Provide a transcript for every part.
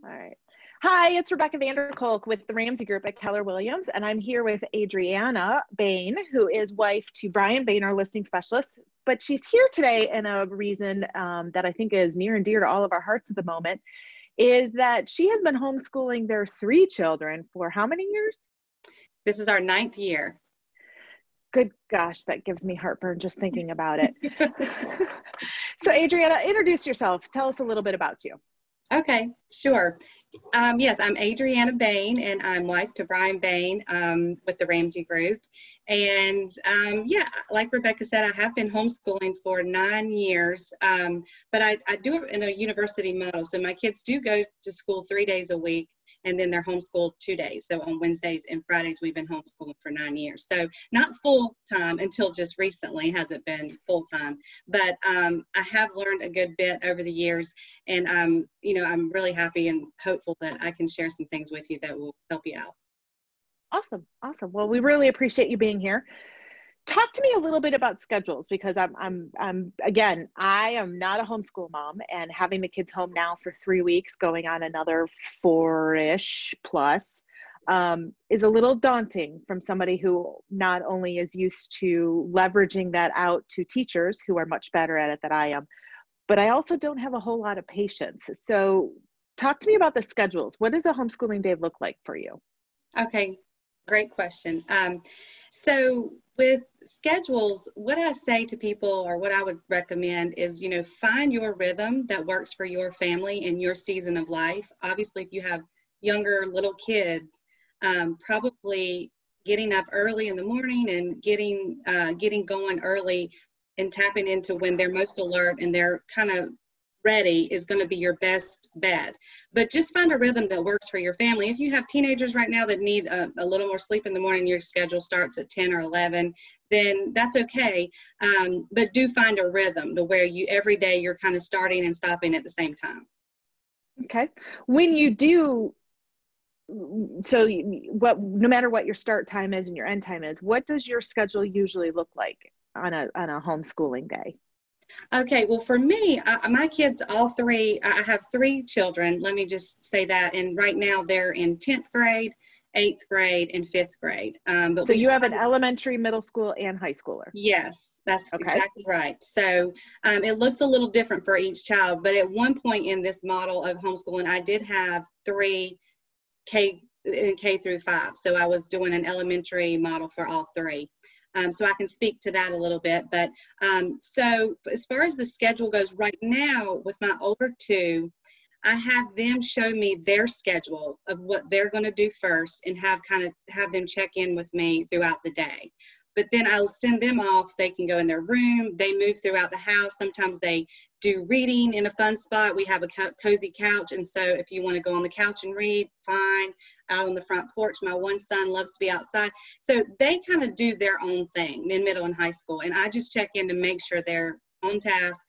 All right. Hi, it's Rebecca Vanderkolk with the Ramsey Group at Keller Williams, and I'm here with Adriana Bain, who is wife to Brian Bain, our listing specialist. But she's here today in a reason that I think is near and dear to all of our hearts at the moment, is that she has been homeschooling their three children for how many years? This is our 9th year. Good gosh, that gives me heartburn just thinking about it. So Adriana, introduce yourself. Tell us a little bit about you. Okay, sure. Yes, I'm Adriana Bain, and I'm wife to Brian Bain with the Ramsey Group. And yeah, like Rebecca said, I have been homeschooling for 9 years, but I do it in a university model. So my kids do go to school 3 days a week, and then they're homeschooled 2 days. So on Wednesdays and Fridays, we've been homeschooling for 9 years. So not full time until just recently has it been full time. But I have learned a good bit over the years, and I'm really happy and hopeful that I can share some things with you that will help you out. Awesome. Awesome. Well, we really appreciate you being here. Talk to me a little bit about schedules, because again, I am not a homeschool mom, and having the kids home now for 3 weeks, going on another 4-ish plus, is a little daunting from somebody who not only is used to leveraging that out to teachers who are much better at it than I am, but I also don't have a whole lot of patience. So talk to me about the schedules. What does a homeschooling day look like for you? Okay, great question. So with schedules, what I say to people, or what I would recommend is, find your rhythm that works for your family and your season of life. Obviously, if you have younger little kids, probably getting up early in the morning and getting going early and tapping into when they're most alert and they're kind of ready is going to be your best bet. But just find a rhythm that works for your family. If you have teenagers right now that need a little more sleep in the morning, your schedule starts at 10 or 11, then that's okay. But do find a rhythm to where every day you're kind of starting and stopping at the same time. Okay. When you do, so no matter what your start time is and your end time is, what does your schedule usually look like on a homeschooling day? Okay, well, for me, my kids, all three, I have 3 children, let me just say that, and right now they're in 10th grade, 8th grade, and 5th grade. So you have an elementary, middle school, and high schooler? Yes, that's okay. Exactly right. So it looks a little different for each child, but at one point in this model of homeschooling, I did have 3 K through 5. So I was doing an elementary model for all 3. So I can speak to that a little bit. But so as far as the schedule goes right now with my older 2, I have them show me their schedule of what they're going to do first and have them check in with me throughout the day. But then I'll send them off. They can go in their room. They move throughout the house. Sometimes they do reading in a fun spot. We have a cozy couch. And so if you want to go on the couch and read, fine. Out on the front porch. My one son loves to be outside. So they kind of do their own thing in middle and high school. And I just check in to make sure they're on task.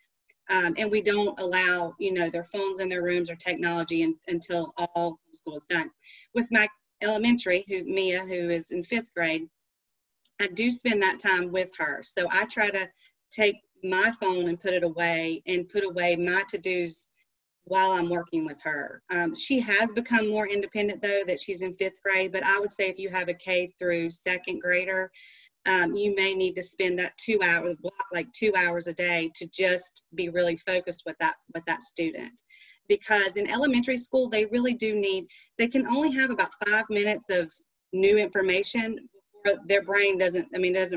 And we don't allow, their phones in their rooms or technology until all school is done. With my elementary, Mia, who is in 5th grade, I do spend that time with her. So I try to take my phone and put it away and put away my to-dos while I'm working with her. She has become more independent, though, that she's in 5th grade. But I would say if you have a K through 2nd grader, you may need to spend that 2 hours block, like 2 hours a day, to just be really focused with that student. Because in elementary school, they really do they can only have about 5 minutes of new information before their brain doesn't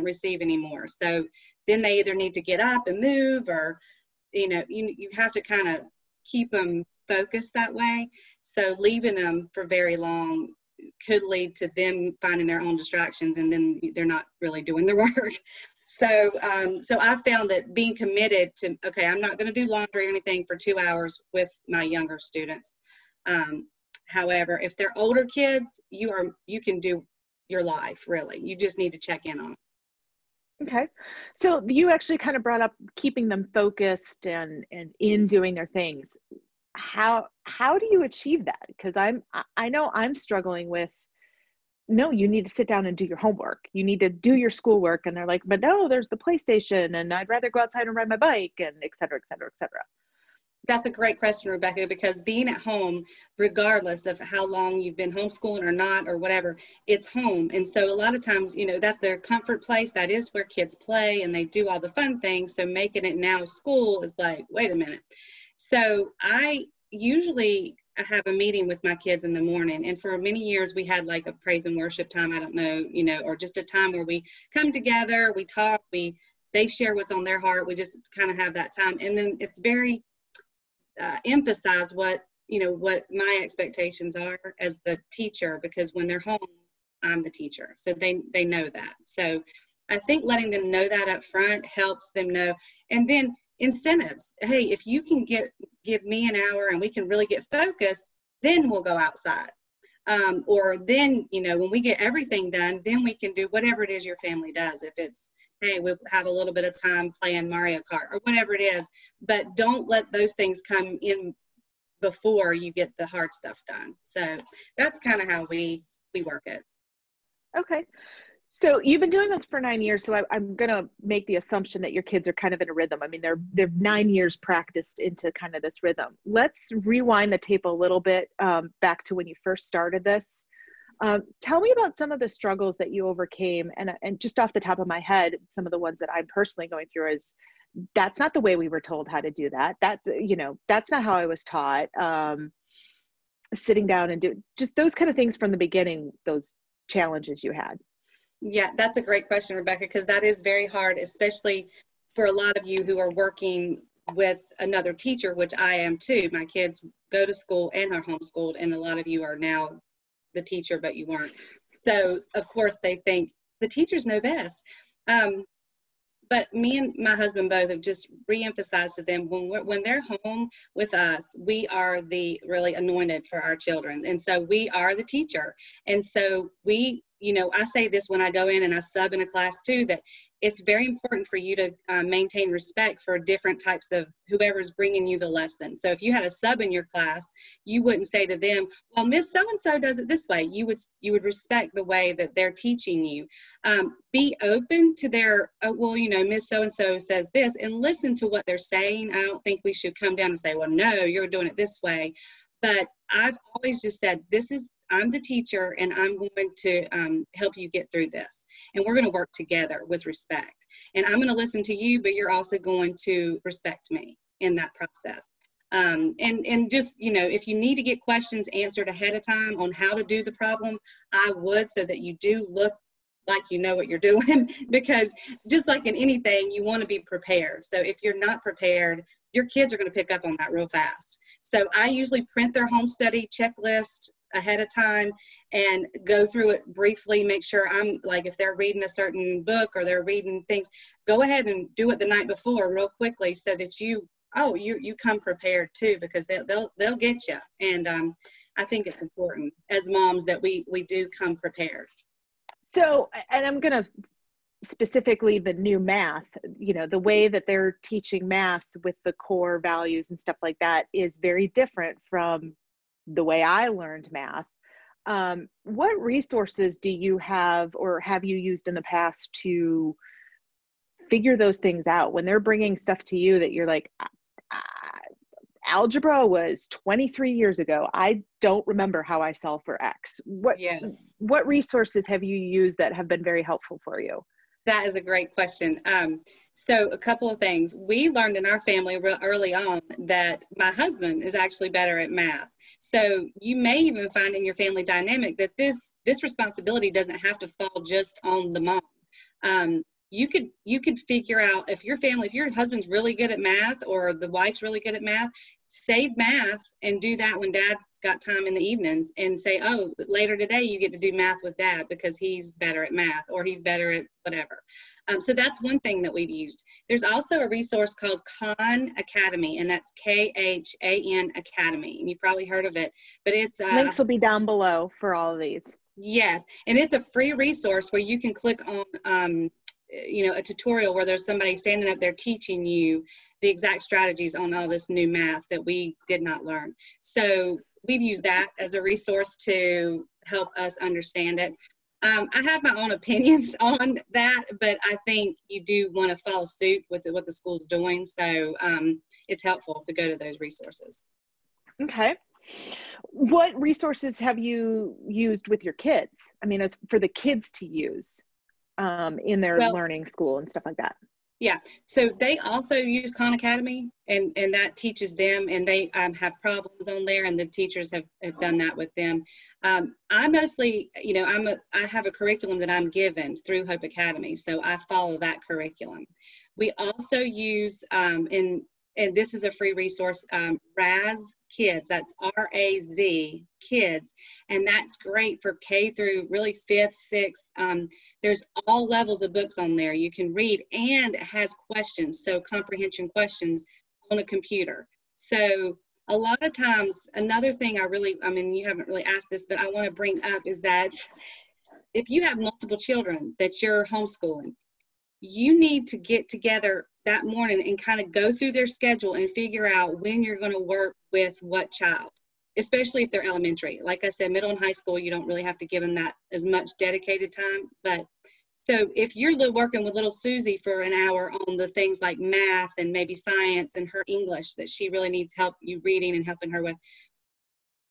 receive anymore. So then they either need to get up and move, or, you have to kind of keep them focused that way. So leaving them for very long could lead to them finding their own distractions, and then they're not really doing the work. So I found that being committed to, okay, I'm not going to do laundry or anything for 2 hours with my younger students. However, if they're older kids, you can do your life, really. You just need to check in on them. Okay. So you actually kind of brought up keeping them focused and in doing their things. How do you achieve that? Because I know I'm struggling with, no, you need to sit down and do your homework. You need to do your schoolwork. And they're like, but no, there's the PlayStation and I'd rather go outside and ride my bike, and et cetera, et cetera, et cetera. That's a great question, Rebecca, because being at home, regardless of how long you've been homeschooling or not or whatever, it's home. And so a lot of times, you know, that's their comfort place. That is where kids play and they do all the fun things. So making it now school is like, wait a minute. So I usually have a meeting with my kids in the morning. And for many years, we had like a praise and worship time. I don't know, you know, or just a time where we come together, we talk, they share what's on their heart. We just kind of have that time. And then it's very emphasize what my expectations are as the teacher, because when they're home, I'm the teacher, so they know that. So I think letting them know that up front helps them know. And then incentives. Hey, if you can give me an hour and we can really get focused, then we'll go outside. Or then, you know, when we get everything done, then we can do whatever it is your family does. If it's, hey, we'll have a little bit of time playing Mario Kart or whatever it is, but don't let those things come in before you get the hard stuff done. So that's kind of how we work it. Okay. So you've been doing this for 9 years. So I'm going to make the assumption that your kids are kind of in a rhythm. I mean, they're 9 years practiced into kind of this rhythm. Let's rewind the tape a little bit back to when you first started this. Tell me about some of the struggles that you overcame, and just off the top of my head, some of the ones that I'm personally going through is that's not the way we were told how to do that. That's, you know, that's not how I was taught. Sitting down and do just those kind of things from the beginning, those challenges you had. Yeah, that's a great question, Rebecca, because that is very hard, especially for a lot of you who are working with another teacher, which I am too. My kids go to school and are homeschooled, and a lot of you are now the teacher, but you weren't. So of course they think the teachers know best. But me and my husband both have just re-emphasized to them when they're home with us, we are the really anointed for our children. And so we are the teacher. And so we, you know, I say this when I go in and I sub in a class too, that it's very important for you to maintain respect for different types of whoever's bringing you the lesson. So if you had a sub in your class, you wouldn't say to them, well, Miss So-and-so does it this way. You would respect the way that they're teaching you. Be open to their, well, you know, Miss So-and-so says this, and listen to what they're saying. I don't think we should come down and say, well, no, you're doing it this way. But I've always just said, I'm the teacher, and I'm going to help you get through this. And we're going to work together with respect. And I'm going to listen to you, but you're also going to respect me in that process. And just, you know, if you need to get questions answered ahead of time on how to do the problem, I would, so that you do look like you know what you're doing, because just like in anything, you want to be prepared. So if you're not prepared, your kids are going to pick up on that real fast. So I usually print their home study checklist ahead of time and go through it briefly, make sure I'm like, if they're reading a certain book or they're reading things, go ahead and do it the night before real quickly, so that you come prepared too, because they'll get you. And I think it's important as moms that we do come prepared. So, and I'm going to specifically the new math, you know, the way that they're teaching math with the core values and stuff like that is very different from the way I learned math. What resources do you have or have you used in the past to figure those things out when they're bringing stuff to you that you're like, algebra was 23 years ago. I don't remember how I solve for X. What resources have you used that have been very helpful for you? That is a great question. So a couple of things. We learned in our family real early on that my husband is actually better at math. So you may even find in your family dynamic that this responsibility doesn't have to fall just on the mom. You could figure out if your husband's really good at math or the wife's really good at math, save math and do that when dad's got time in the evenings, and say, oh, later today you get to do math with dad because he's better at math or he's better at whatever. So that's one thing that we've used. There's also a resource called Khan Academy, and that's KHAN Academy. And you've probably heard of it, but it's links will be down below for all of these. Yes, and it's a free resource where you can click on a tutorial where there's somebody standing up there teaching you the exact strategies on all this new math that we did not learn. So we've used that as a resource to help us understand it. I have my own opinions on that, but I think you do want to follow suit with what the school's doing. So it's helpful to go to those resources. Okay. What resources have you used with your kids? I mean, as for the kids to use in their learning school and stuff like that. Yeah, so they also use Khan Academy, and that teaches them, and they have problems on there, and the teachers have done that with them. I mostly, I have a curriculum that I'm given through Hope Academy, so I follow that curriculum. We also use, and this is a free resource, Raz Kids, that's R-A-Z Kids, and that's great for K through really 5th, 6th. There's all levels of books on there you can read, and it has questions, so comprehension questions on a computer. So a lot of times, another thing you haven't really asked this, but I want to bring up is that if you have multiple children that you're homeschooling, you need to get together that morning and kind of go through their schedule and figure out when you're going to work with what child, especially if they're elementary. Like I said, middle and high school, you don't really have to give them that as much dedicated time. But so if you're working with little Susie for an hour on the things like math and maybe science and her English that she really needs help you reading and helping her with,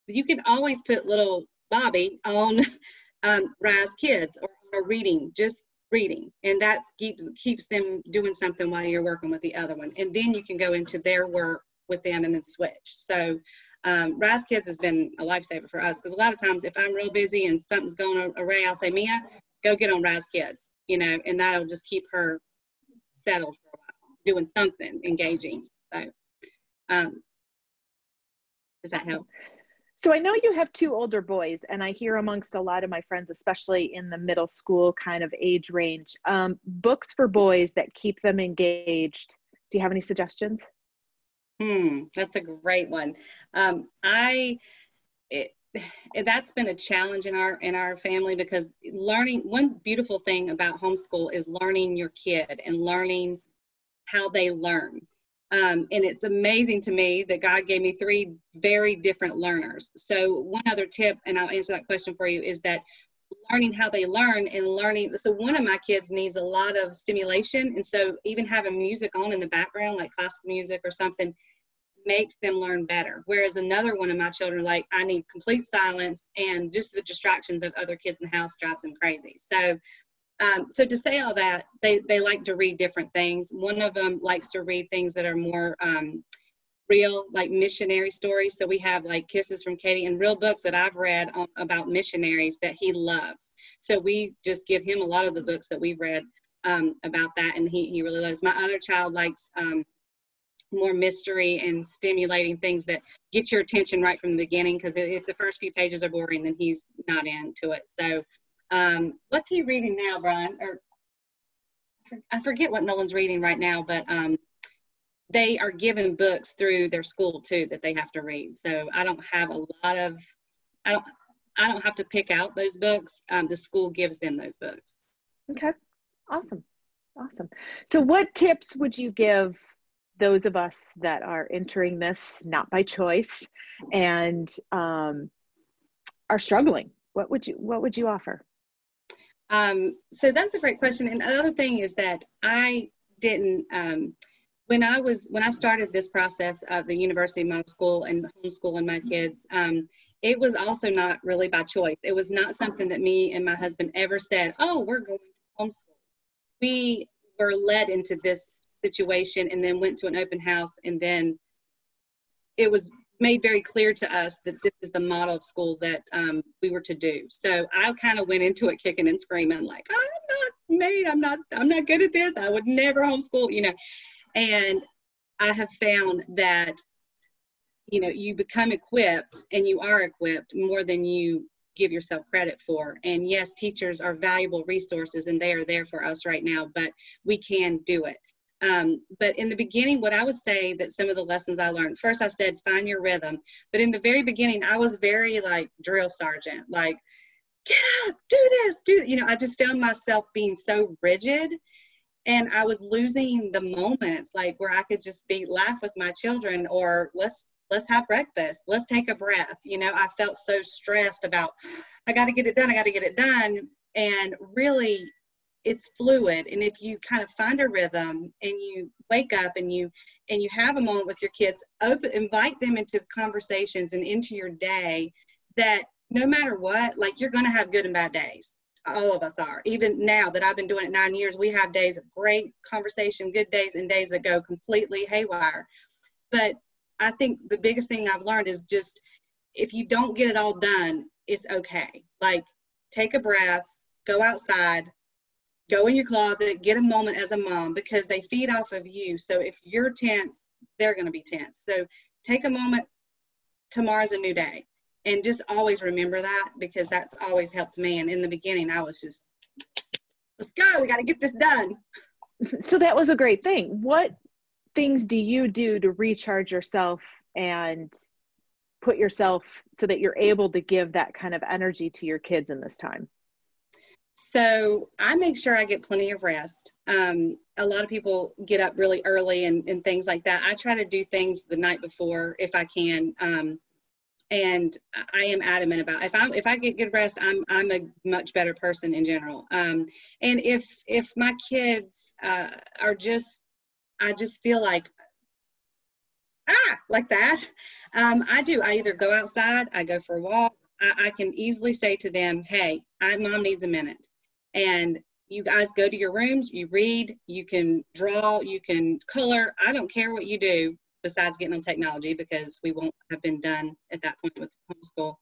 you can always put little Bobby on Rise Kids or on a reading, just reading, and that keeps them doing something while you're working with the other one, and then you can go into their work with them and then switch. So Rise Kids has been a lifesaver for us, because a lot of times if I'm real busy and something's going awry, I'll say, Mia, go get on Rise Kids, and that'll just keep her settled for a while, doing something engaging. So does that help? So I know you have 2 older boys, and I hear amongst a lot of my friends, especially in the middle school kind of age range, books for boys that keep them engaged. Do you have any suggestions? That's a great one. That's been a challenge in our family, because one beautiful thing about homeschool is learning your kid and learning how they learn. And it's amazing to me that God gave me 3 very different learners. So one other tip, and I'll answer that question for you, is that learning how they learn and learning. So one of my kids needs a lot of stimulation. And so even having music on in the background, like classical music or something, makes them learn better. Whereas another one of my children, like, I need complete silence, and just the distractions of other kids in the house drives them crazy. So to say all that, they like to read different things. One of them likes to read things that are more real, like missionary stories. So we have like Kisses from Katie and real books that I've read about missionaries that he loves. So we just give him a lot of the books that we've read about that, and he really loves. My other child likes more mystery and stimulating things that get your attention right from the beginning, because if the first few pages are boring, then he's not into it. So what's he reading now, Brian? Or I forget what Nolan's reading right now, but they are given books through their school too that they have to read. So I don't have a lot of, I don't have to pick out those books. The school gives them those books. Okay, awesome. So what tips would you give those of us that are entering this not by choice and are struggling? What would you offer? So that's a great question. And another thing is that I didn't, when I started this process of the University Model School and homeschooling my kids, it was also not really by choice. It was not something that me and my husband ever said, oh, we're going to homeschool. We were led into this situation and then went to an open house, and then it was made very clear to us that this is the model of school that we were to do. So I kind of went into it kicking and screaming, like, I'm not good at this. I would never homeschool, And I have found that, you become equipped, and you are equipped more than you give yourself credit for. And yes, teachers are valuable resources, and they are there for us right now, but we can do it. But in the beginning, what I would say that some of the lessons I learned, first I said, find your rhythm. But in the very beginning, I was very like drill sergeant, like, get up, do this, I just found myself being so rigid, and I was losing the moments like where I could just laugh with my children, or let's have breakfast, let's take a breath. I felt so stressed about, I got to get it done. And really, it's fluid. And if you kind of find a rhythm and you wake up and you have a moment with your kids, invite them into conversations and into your day, that no matter what, like, you're going to have good and bad days. All of us are. Even now that I've been doing it 9 years, we have days of great conversation, good days, and days that go completely haywire. But I think the biggest thing I've learned is just, if you don't get it all done, it's okay. Like, take a breath, go outside, go in your closet, get a moment as a mom, because they feed off of you. So if you're tense, they're going to be tense. So take a moment. Tomorrow's a new day. And just always remember that, because that's always helped me. And in the beginning, I was just, let's go. We got to get this done. So that was a great thing. What things do you do to recharge yourself and put yourself so that you're able to give that kind of energy to your kids in this time? So I make sure I get plenty of rest. A lot of people get up really early and things like that. I try to do things the night before if I can. And I am adamant about, if I get good rest, I'm a much better person in general. And if my kids are just, I just feel like that, I either go outside, I go for a walk. I can easily say to them, hey, mom needs a minute. And you guys go to your rooms, you read, you can draw, you can color. I don't care what you do besides getting on technology, because we won't have been done at that point with homeschool.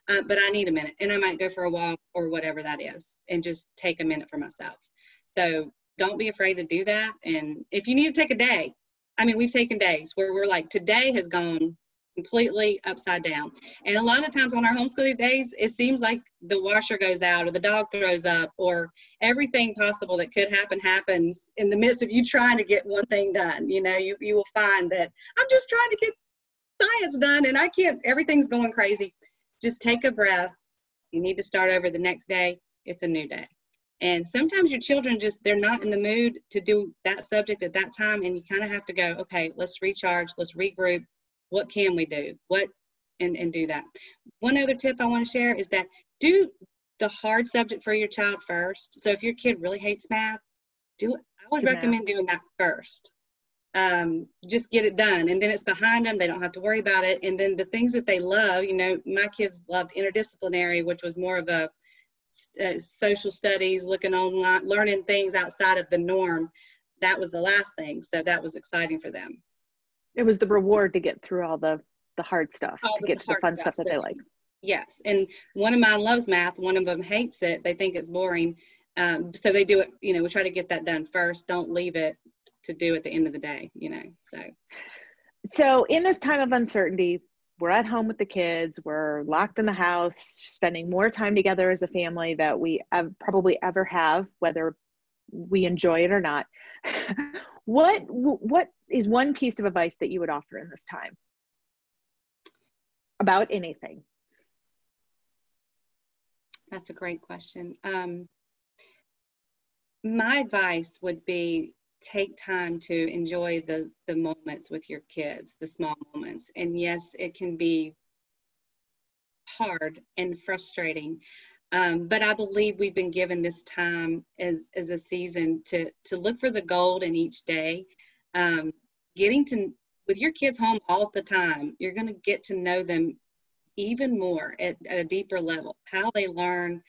But I need a minute, and I might go for a walk or whatever that is, and just take a minute for myself. So don't be afraid to do that. And if you need to take a day, I mean, we've taken days where we're like, today has gone completely upside down. And a lot of times on our homeschooling days, it seems like the washer goes out or the dog throws up, or everything possible that could happen happens in the midst of you trying to get one thing done. You know, you will find that I'm just trying to get science done and I can't, everything's going crazy. Just take a breath. You need to start over the next day. It's a new day. And sometimes your children they're not in the mood to do that subject at that time. And you kind of have to go, okay, let's recharge, let's regroup. What can we do? And do that. One other tip I want to share is that do the hard subject for your child first. So if your kid really hates math, I would recommend doing that first. Just get it done, and then it's behind them. They don't have to worry about it. And then the things that they love, you know, my kids loved interdisciplinary, which was more of a social studies, looking online, learning things outside of the norm. That was the last thing. So that was exciting for them. It was the reward to get through all the hard stuff, to get to the fun stuff that they like. Yes. And one of mine loves math. One of them hates it. They think it's boring. So they do it, you know, we try to get that done first. Don't leave it to do at the end of the day, you know. So in this time of uncertainty, we're at home with the kids, we're locked in the house, spending more time together as a family that we probably ever have, whether we enjoy it or not. What is one piece of advice that you would offer in this time about anything? That's a great question. My advice would be, take time to enjoy the moments with your kids, the small moments. And yes, it can be hard and frustrating. But I believe we've been given this time as a season to look for the gold in each day. With your kids home all the time, you're going to get to know them even more at a deeper level, how they learn,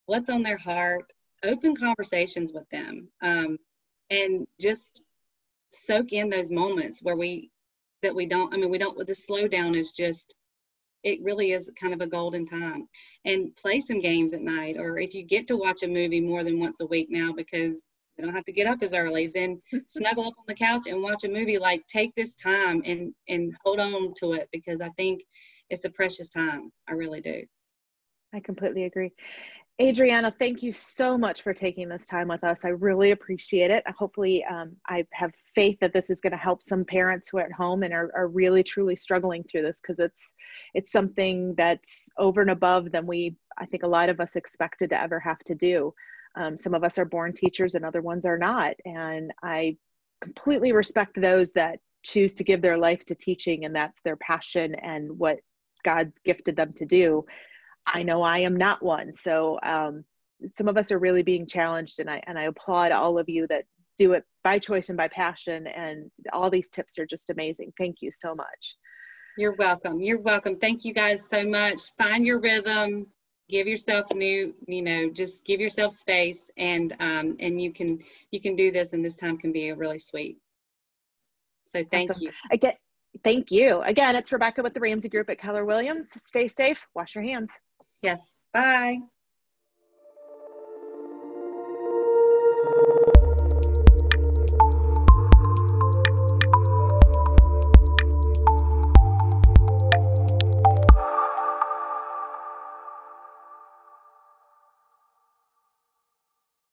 what's on their heart, open conversations with them, and just soak in those moments where the slowdown is just, it really is kind of a golden time. And play some games at night, or if you get to watch a movie more than once a week now, because you don't have to get up as early, then snuggle up on the couch and watch a movie. Like, take this time and hold on to it, because I think it's a precious time. I really do. I completely agree. Adriana, thank you so much for taking this time with us. I really appreciate it. Hopefully, I have faith that this is going to help some parents who are at home and are really, truly struggling through this, because it's something that's over and above than I think a lot of us expected to ever have to do. Some of us are born teachers and other ones are not. And I completely respect those that choose to give their life to teaching, and that's their passion and what God's gifted them to do. I know I am not one. So some of us are really being challenged, and I applaud all of you that do it by choice and by passion. And all these tips are just amazing. Thank you so much. You're welcome. You're welcome. Thank you guys so much. Find your rhythm. Give yourself just give yourself space, and you can do this, and this time can be really sweet. So thank Awesome. you. Again, thank you. Again, it's Rebecca with the Ramsey Group at Keller Williams. Stay safe. Wash your hands. Yes. Bye.